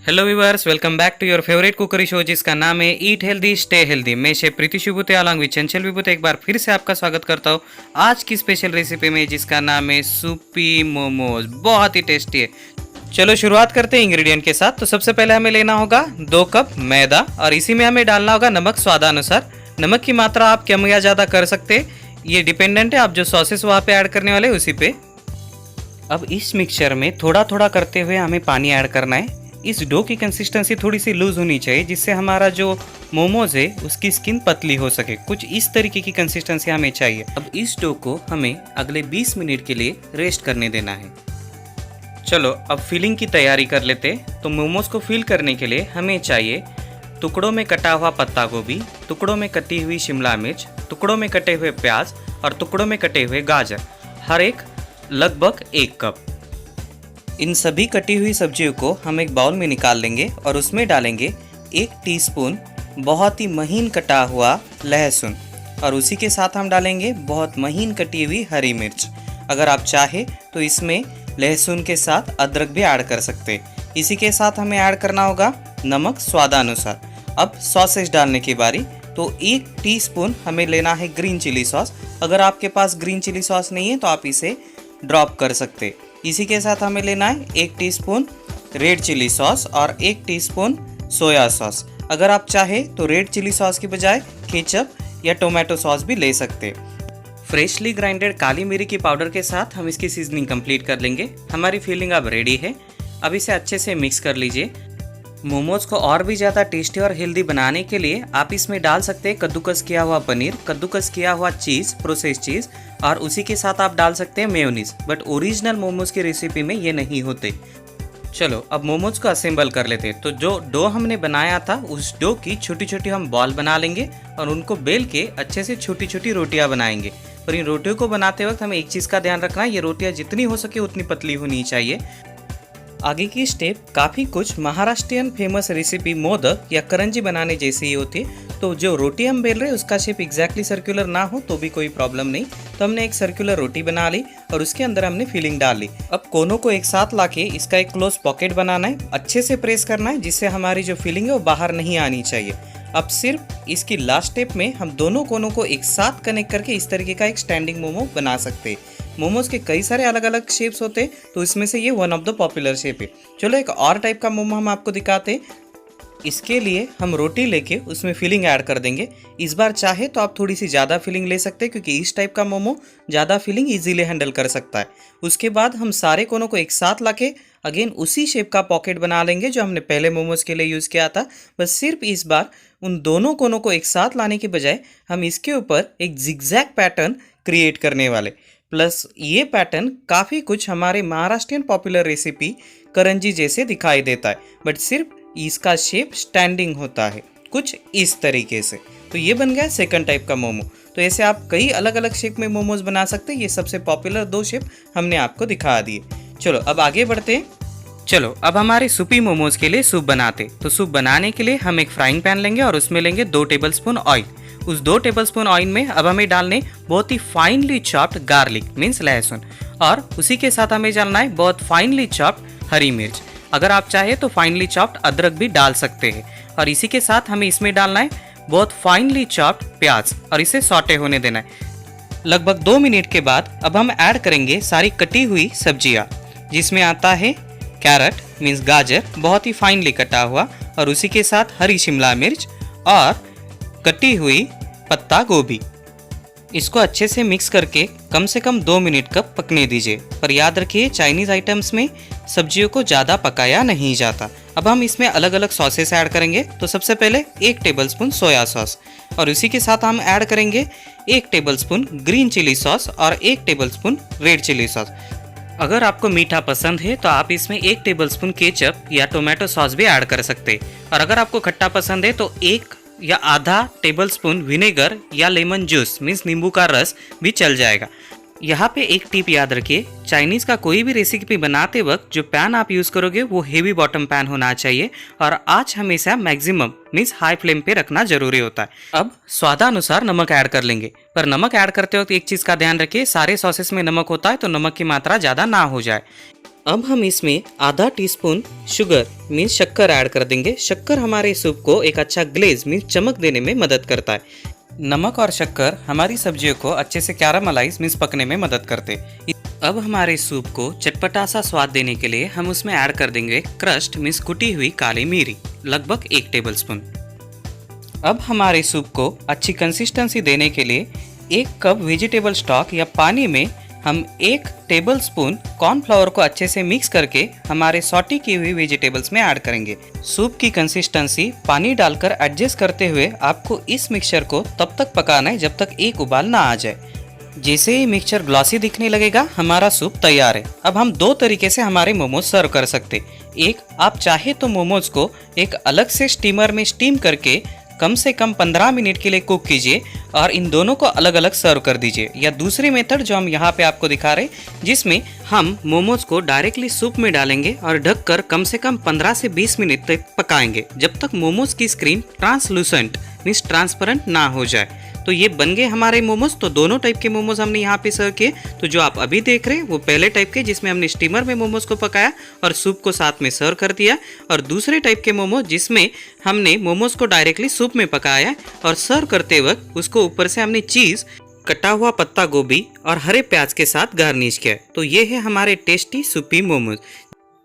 Hello viewers, welcome back to your favourite cookery show जिसका नाम है ईट हेल्दी स्टे हेल्दी। मैं chef Preeti Vibhuti along with Chanchal Vibhuti एक बार फिर से आपका स्वागत करता हूँ आज की स्पेशल रेसिपी में जिसका नाम है सूपी मोमोज। बहुत ही टेस्टी है। चलो शुरुआत करते हैं इंग्रेडिएंट के साथ। तो सबसे पहले हमें लेना होगा 2 कप मैदा और इसी में हमें डालना होगा नमक स्वादानुसार। नमक की मात्रा आप कम या ज़्यादा कर सकते हैं, ये डिपेंडेंट है आप जो सॉसेस वहाँ पे ऐड करने वाले उसी पे। अब इस मिक्सचर में थोड़ा थोड़ा करते हुए हमें पानी ऐड करना है। इस डो की कंसिस्टेंसी थोड़ी सी लूज होनी चाहिए जिससे हमारा जो मोमोज है उसकी स्किन पतली हो सके। कुछ इस तरीके की कंसिस्टेंसी हमें चाहिए। अब इस डो को हमें अगले 20 मिनट के लिए रेस्ट करने देना है। चलो अब फिलिंग की तैयारी कर लेते। तो मोमोज को फिल करने के लिए हमें चाहिए टुकड़ों में कटा हुआ पत्ता गोभी, टुकड़ों में कटी हुई शिमला मिर्च, टुकड़ों में कटे हुए प्याज और टुकड़ों में कटे हुए गाजर, हर एक लगभग 1 कप। इन सभी कटी हुई सब्जियों को हम एक बाउल में निकाल लेंगे और उसमें डालेंगे 1 टीस्पून बहुत ही महीन कटा हुआ लहसुन और उसी के साथ हम डालेंगे बहुत महीन कटी हुई हरी मिर्च। अगर आप चाहे तो इसमें लहसुन के साथ अदरक भी ऐड कर सकते हैं। इसी के साथ हमें ऐड करना होगा नमक स्वादानुसार। अब सॉसेस डालने की बारी। तो 1 टीस्पून हमें लेना है ग्रीन चिली सॉस। अगर आपके पास ग्रीन चिली सॉस नहीं है तो आप इसे ड्रॉप कर सकते। इसी के साथ हमें लेना है 1 टीस्पून रेड चिली सॉस और 1 टीस्पून सोया सॉस। अगर आप चाहे तो रेड चिली सॉस की बजाय केचप या टोमेटो सॉस भी ले सकते। फ्रेशली ग्राइंडेड काली मिरी की पाउडर के साथ हम इसकी सीजनिंग कंप्लीट कर लेंगे। हमारी फिलिंग अब रेडी है। अब इसे अच्छे से मिक्स कर लीजिए। मोमोज को और भी ज़्यादा टेस्टी और हेल्दी बनाने के लिए आप इसमें डाल सकते हैं कद्दूकस किया हुआ पनीर, कद्दूकस किया हुआ चीज़, प्रोसेस्ड चीज़ और उसी के साथ आप डाल सकते हैं मेयोनीज। बट ओरिजिनल मोमोज की रेसिपी में ये नहीं होते। चलो अब मोमोज को असेंबल कर लेते हैं। तो जो डो हमने बनाया था उस डो की छोटी छोटी हम बॉल बना लेंगे और उनको बेल के अच्छे से छोटी छोटी रोटियां बनाएंगे। और इन रोटियों को बनाते वक्त हमें एक चीज़ का ध्यान रखना है, ये रोटियां जितनी हो सके उतनी पतली होनी चाहिए। आगे की स्टेप काफ़ी कुछ महाराष्ट्रियन फेमस रेसिपी मोदक या करंजी बनाने जैसी ही होती है। तो जो रोटी हम बेल रहे हैं उसका शेप एग्जैक्टली सर्कुलर ना हो तो भी कोई प्रॉब्लम नहीं। तो हमने एक सर्कुलर रोटी बना ली और उसके अंदर हमने फिलिंग डाल ली। अब कोनों को एक साथ लाके इसका एक क्लोज पॉकेट बनाना है। अच्छे से प्रेस करना है जिससे हमारी जो फिलिंग है वो बाहर नहीं आनी चाहिए। अब सिर्फ इसकी लास्ट स्टेप में हम दोनों कोनों को एक साथ कनेक्ट करके इस तरीके का एक स्टैंडिंग मोमो बना सकते हैं। मोमोज के कई सारे अलग अलग शेप्स होते हैं तो इसमें से ये one of the popular shape है। चलो एक और टाइप का मोमो हम आपको दिखाते हैं। इसके लिए हम रोटी लेके उसमें फिलिंग ऐड कर देंगे। इस बार चाहे तो आप थोड़ी सी ज़्यादा फिलिंग ले सकते हैं क्योंकि इस टाइप का मोमो ज़्यादा फिलिंग इजीली हैंडल कर सकता है। उसके बाद हम सारे कोनों को एक साथ लाके अगेन उसी शेप का पॉकेट बना लेंगे जो हमने पहले मोमोज के लिए यूज़ किया था। बस सिर्फ इस बार उन दोनों कोनों को एक साथ लाने के बजाय हम इसके ऊपर एक जिगजैग पैटर्न क्रिएट करने वाले। प्लस ये पैटर्न काफ़ी कुछ हमारे महाराष्ट्रियन पॉपुलर रेसिपी करंजी जैसे दिखाई देता है, बट सिर्फ इसका शेप स्टैंडिंग होता है कुछ इस तरीके से। तो ये बन गया सेकंड टाइप का मोमो। तो ऐसे आप कई अलग अलग शेप में मोमोज बना सकते हैं। ये सबसे पॉपुलर 2 शेप हमने आपको दिखा दिए। चलो अब आगे बढ़ते हैं। चलो अब हमारे सूपी मोमोज के लिए सूप बनाते। तो सूप बनाने के लिए हम एक फ्राइंग पैन लेंगे और उसमें लेंगे 2 टेबलस्पून ऑयल। उस 2 टेबलस्पून ऑयल में अब हमें डालने बहुत ही फाइनली चॉप्ड गार्लिक मीन्स लहसुन और उसी के साथ हमें डालना है बहुत फाइनली चॉप्ड हरी मिर्च। अगर आप चाहे तो फाइनली चॉप्ड अदरक भी डाल सकते हैं। और इसी के साथ हमें इसमें डालना है बहुत फाइनली चॉप्ड प्याज और इसे सॉटे होने देना है। लगभग 2 मिनट के बाद अब हम ऐड करेंगे सारी कटी हुई सब्जियां जिसमें आता है कैरेट मीन्स गाजर बहुत ही फाइनली कटा हुआ और उसी के साथ हरी शिमला मिर्च और कटी हुई पत्ता गोभी। इसको अच्छे से मिक्स करके कम से कम 2 मिनट तक पकने दीजिए। पर याद रखिए चाइनीज़ आइटम्स में सब्जियों को ज़्यादा पकाया नहीं जाता। अब हम इसमें अलग अलग सॉसेस ऐड करेंगे। तो सबसे पहले 1 टेबलस्पून सोया सॉस और उसी के साथ हम ऐड करेंगे 1 टेबलस्पून ग्रीन चिली सॉस और 1 टेबलस्पून रेड चिली सॉस। अगर आपको मीठा पसंद है तो आप इसमें 1 टेबलस्पून केचप या टोमेटो सॉस भी ऐड कर सकते हैं। और अगर आपको खट्टा पसंद है तो 1 या आधा टेबलस्पून विनेगर या लेमन जूस मीन्स नींबू का रस भी चल जाएगा। यहाँ पे एक टिप याद रखिए, चाइनीज़ का कोई भी रेसिपी बनाते वक्त जो पैन आप यूज़ करोगे वो हेवी बॉटम पैन होना चाहिए और आँच हमेशा मैक्सिमम मीन्स हाई फ्लेम पे रखना जरूरी होता है। अब स्वादानुसार नमक ऐड कर लेंगे, पर नमक ऐड करते वक्त एक चीज़ का ध्यान रखिए, सारे सॉसेस में नमक होता है तो नमक की मात्रा ज़्यादा ना हो जाए। अब हम इसमें आधा टीस्पून शुगर मीन्स शक्कर ऐड कर देंगे। शक्कर हमारे सूप को एक अच्छा ग्लेज मीन्स चमक देने में मदद करता है। नमक और शक्कर हमारी सब्जियों को अच्छे से कैरामलाइज मीन्स पकने में मदद करते। अब हमारे सूप को चटपटा सा स्वाद देने के लिए हम उसमें ऐड कर देंगे क्रस्ट मीन्स कुटी हुई काली मिरी लगभग 1 टेबलस्पून। अब हमारे सूप को अच्छी कंसिस्टेंसी देने के लिए 1 कप वेजिटेबल स्टॉक या पानी में हम 1 टेबलस्पून कॉर्नफ्लावर को अच्छे से मिक्स करके हमारे सॉटी की हुई वेजिटेबल्स में ऐड करेंगे। सूप की कंसिस्टेंसी पानी डालकर एडजस्ट करते हुए आपको इस मिक्सचर को तब तक पकाना है जब तक एक उबाल ना आ जाए। जैसे ही मिक्सचर ग्लॉसी दिखने लगेगा हमारा सूप तैयार है। अब हम 2 तरीके से हमारे मोमोज सर्व कर सकते। एक, आप चाहे तो मोमोज को एक अलग से स्टीमर में स्टीम करके कम से कम 15 मिनट के लिए कुक कीजिए और इन दोनों को अलग अलग सर्व कर दीजिए। या दूसरी मेथड जो हम यहाँ पे आपको दिखा रहे हैं जिसमें हम मोमोज को डायरेक्टली सूप में डालेंगे और ढककर कम से कम 15 से 20 मिनट तक पकाएंगे जब तक मोमोज की स्क्रीन ट्रांसलूसेंट मीन्स ट्रांसपेरेंट ना हो जाए। तो ये बन गए हमारे मोमोज। तो दोनों टाइप के मोमोज हमने यहाँ पे सर्व किए। तो जो आप अभी देख रहे हैं वो पहले टाइप के जिसमें हमने स्टीमर में मोमोज को पकाया और सूप को साथ में सर्व कर दिया, और दूसरे टाइप के मोमोज जिसमें हमने मोमोज को डायरेक्टली सूप में पकाया और सर्व करते वक्त उसको ऊपर से हमने चीज़, कटा हुआ पत्ता गोभी और हरे प्याज के साथ गार्निश किया। तो ये है हमारे टेस्टी सूपी मोमोज।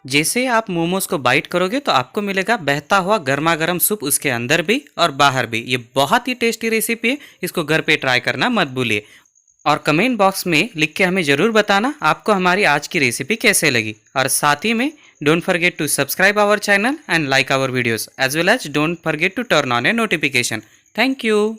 जैसे आप मोमोज को बाइट करोगे तो आपको मिलेगा बहता हुआ गर्मा गर्म सूप उसके अंदर भी और बाहर भी। ये बहुत ही टेस्टी रेसिपी है, इसको घर पे ट्राई करना मत भूलिए और कमेंट बॉक्स में लिख के हमें ज़रूर बताना आपको हमारी आज की रेसिपी कैसे लगी। और साथ ही में don't forget to subscribe our channel and like our videos as well as don't forget to turn on a notification. Thank you.